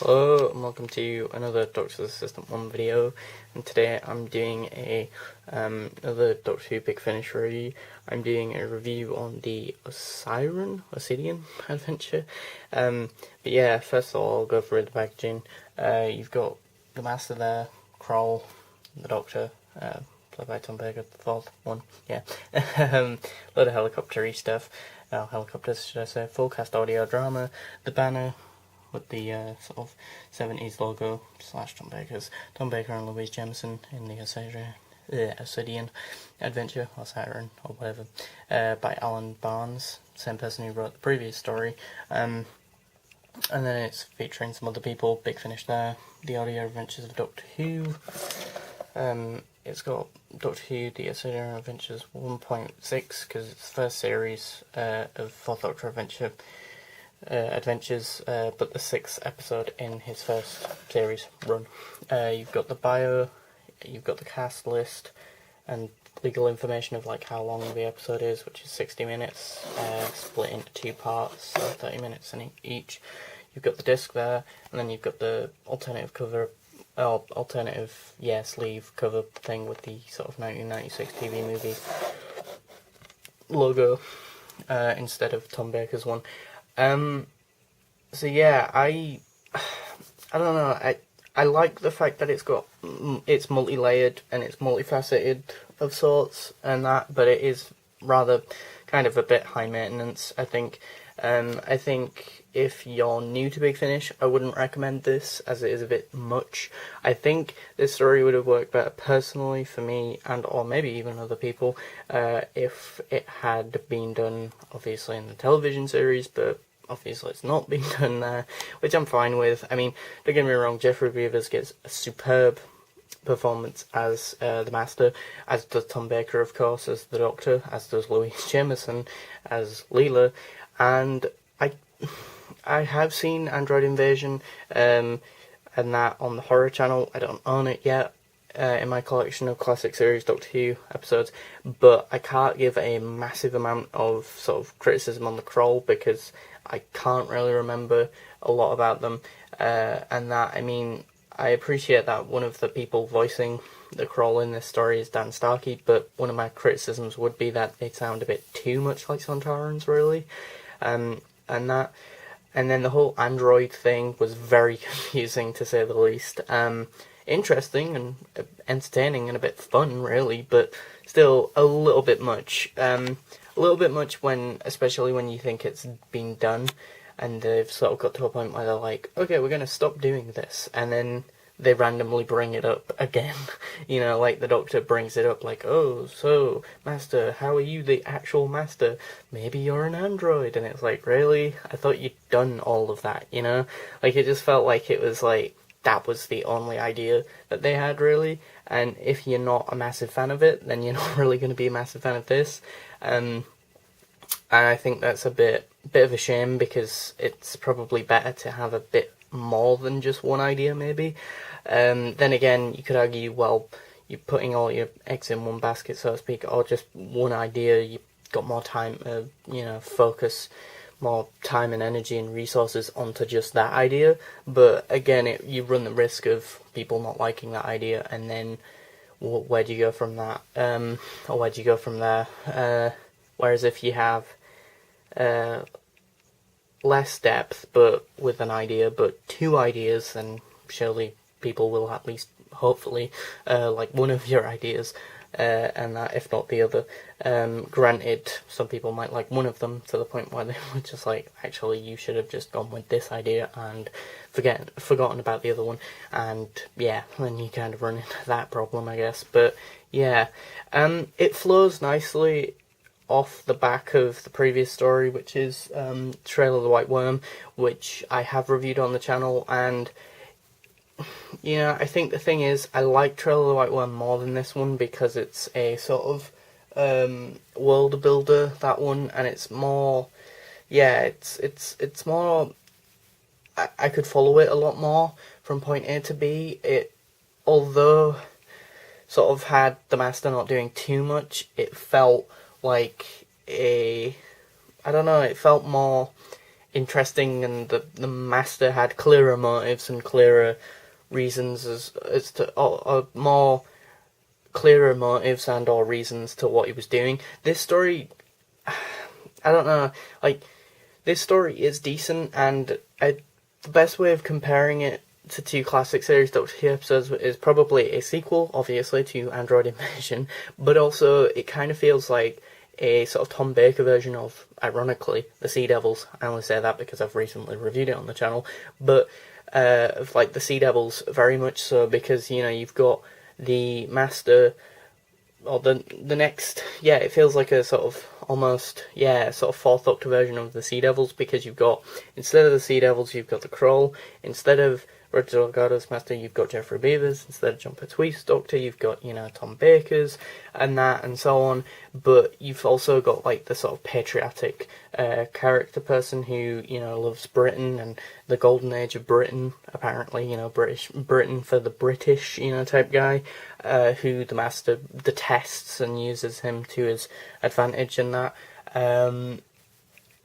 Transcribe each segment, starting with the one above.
Hello and welcome to another Doctor's Assistant 1 video, and today I'm doing another Doctor Who Big Finish review. I'm doing a review on the oseidon adventure. But yeah, first of all I'll go through the packaging. You've got the Master there, Kroll, the Doctor, played by Tom Baker, the fourth one, yeah. Load of helicopter-y stuff, helicopters should I say, full cast audio drama, the banner with the sort of 70s logo / Tom Baker's. Tom Baker and Louise Jameson in the Oseidon adventure, or Siren, or whatever, by Alan Barnes, same person who wrote the previous story. And then it's featuring some other people, Big Finish there, the audio adventures of Doctor Who. It's got Doctor Who, the Oseidon Adventures 1.6, because it's the first series of Fourth Doctor adventures, but the 6th episode in his first series run. You've got the bio, you've got the cast list, and legal information of like how long the episode is, which is 60 minutes, split into 2 parts, so 30 minutes in each. You've got the disc there, and then you've got the alternative cover, sleeve cover thing with the sort of 1996 TV movie logo instead of Tom Baker's one. So yeah, I don't know, I like the fact that it's multi-layered and it's multifaceted of sorts and that, but it is rather kind of a bit high maintenance, I think. I think if you're new to Big Finish, I wouldn't recommend this, as it is a bit much. I think this story would have worked better personally for me, or maybe even other people, if it had been done, obviously, in the television series, but obviously it's not being done there, which I'm fine with. I mean, don't get me wrong, Jeffrey Beavers gets a superb performance as the Master, as does Tom Baker, of course, as the Doctor, as does Louise Jameson as Leela, and I have seen Android Invasion and that on the Horror Channel. I don't own it yet in my collection of classic series Doctor Who episodes, but I can't give a massive amount of sort of criticism on the Kroll because I can't really remember a lot about them, and that, I mean, I appreciate that one of the people voicing the Kroll in this story is Dan Starkey, but one of my criticisms would be that they sound a bit too much like Sontarans, really, and then the whole android thing was very confusing, to say the least. Interesting and entertaining and a bit fun, really, but still a little bit much. A little bit much especially when you think it's been done, and they've sort of got to a point where they're like, okay, we're going to stop doing this, and then they randomly bring it up again. You know, like the Doctor brings it up, like, oh, so, Master, how are you the actual Master? Maybe you're an android. And it's like, really? I thought you'd done all of that, you know? Like, it just felt like it was like, that was the only idea that they had, really. And if you're not a massive fan of it, then you're not really going to be a massive fan of this. And I think that's a bit of a shame, because it's probably better to have a bit more than just one idea, maybe. Then again, you could argue, well, you're putting all your eggs in one basket, so to speak, or just one idea, you've got more time to, focus more time and energy and resources onto just that idea. But again, you run the risk of people not liking that idea, and then where do you go from that? Or where do you go from there? Whereas if you have less depth, but with an idea, but 2 ideas, then surely people will at least, hopefully, like one of your ideas, and that, if not the other. Granted, some people might like one of them to the point where they were just like, actually, you should have just gone with this idea and forgotten about the other one, and yeah, then you kind of run into that problem, I guess. But yeah, it flows nicely off the back of the previous story, which is Trail of the White Worm, which I have reviewed on the channel, and I think the thing is, I like Trail of the White Worm more than this one, because it's a sort of world builder, that one, and it's more, it's more, I could follow it a lot more from point A to B. It, although sort of had the Master not doing too much, it felt like it felt more interesting, and the Master had clearer motives and clearer reasons as to or more clearer motives and or reasons to what he was doing. This story, I don't know, like, this story is decent, and the best way of comparing it to two classic series Doctor Who episodes is probably a sequel, obviously, to Android Invasion, but also it kind of feels like a sort of Tom Baker version of, ironically, the Sea Devils. I only say that because I've recently reviewed it on the channel, but of like the Sea Devils, very much so, because, you know, you've got the Master, or the next, yeah, it feels like a sort of almost, yeah, sort of fourth Doctor version of the Sea Devils, because you've got, instead of the Sea Devils, you've got the Kroll, instead of Roger Delgado's Master, you've got Geoffrey Beevers, instead of John Pertwee's Doctor, you've got, you know, Tom Baker's, and that, and so on, but you've also got, like, the sort of patriotic character person who, you know, loves Britain, and the golden age of Britain, apparently, you know, Britain for the British, you know, type guy, who the Master detests and uses him to his advantage and that, and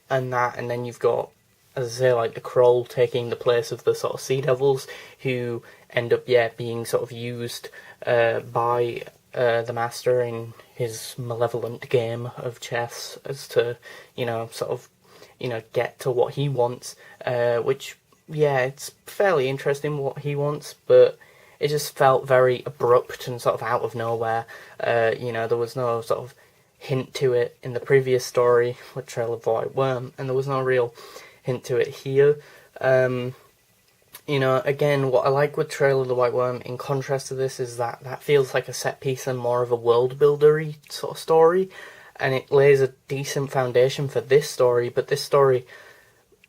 then you've got, as I say, like the Kroll taking the place of the sort of Sea Devils, who end up, yeah, being sort of used by the Master in his malevolent game of chess as to, you know, sort of, you know, get to what he wants, which, yeah, it's fairly interesting what he wants, but it just felt very abrupt and sort of out of nowhere. You know, there was no sort of hint to it in the previous story with Trail of the White Worm, and there was no real hint to it here. You know, again, what I like with Trail of the White Worm, in contrast to this, is that feels like a set piece and more of a world buildery sort of story, and it lays a decent foundation for this story, but this story,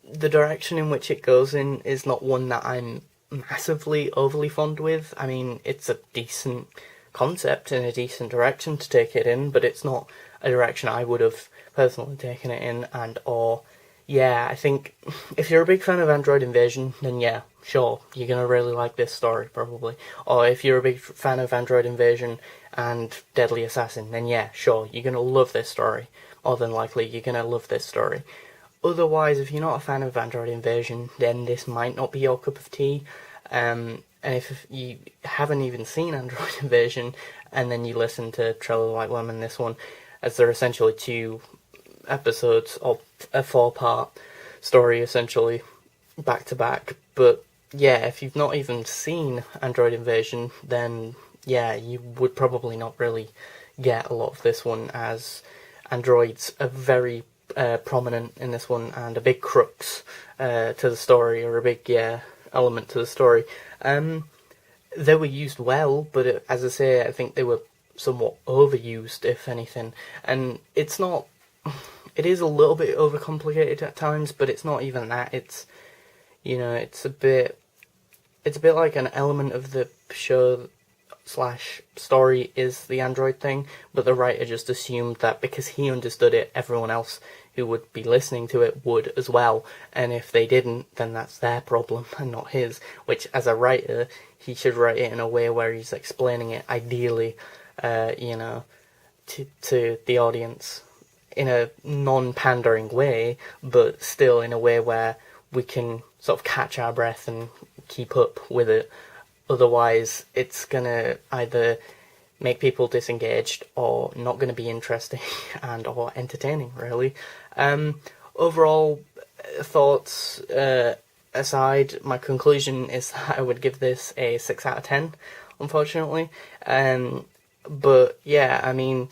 the direction in which it goes in is not one that I'm massively overly fond with. I mean, it's a decent concept and a decent direction to take it in, but it's not a direction I would have personally taken it in, and or, yeah, I think if you're a big fan of Android Invasion, then yeah, sure, you're going to really like this story, probably. Or if you're a big fan of Android Invasion and Deadly Assassin, then yeah, sure, you're going to love this story. More than likely, you're going to love this story. Otherwise, if you're not a fan of Android Invasion, then this might not be your cup of tea. And if you haven't even seen Android Invasion, and then you listen to Trail of the White Worm and this one, as they're essentially two episodes of a 4-part story, essentially, back to back. But yeah, if you've not even seen Android Invasion, then yeah, you would probably not really get a lot of this one, as androids are very prominent in this one, and a big crux to the story, or a big, yeah, element to the story. They were used well, but as I say, I think they were somewhat overused, if anything. And it's not, it is a little bit overcomplicated at times, but it's not even that. It's, you know, it's a bit like an element of the show / story is the android thing, but the writer just assumed that because he understood it, everyone else who would be listening to it would as well, and if they didn't, then that's their problem and not his, which, as a writer, he should write it in a way where he's explaining it, ideally, you know, to the audience in a non-pandering way, but still in a way where we can sort of catch our breath and keep up with it. Otherwise, it's gonna either make people disengaged or not going to be interesting and or entertaining, really. Overall thoughts aside, my conclusion is that I would give this a 6 out of 10, unfortunately. But yeah, I mean,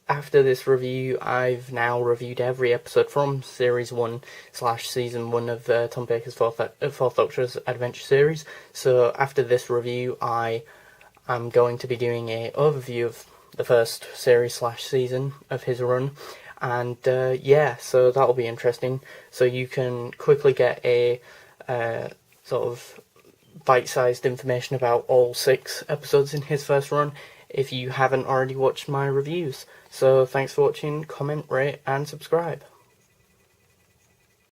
after this review, I've now reviewed every episode from Series 1 / Season 1 of Tom Baker's Fourth Doctor's Adventure series. So after this review, I'm going to be doing an overview of the first series / season of his run. And yeah, so that'll be interesting. So you can quickly get a sort of bite-sized information about all 6 episodes in his first run if you haven't already watched my reviews. So thanks for watching, comment, rate and subscribe.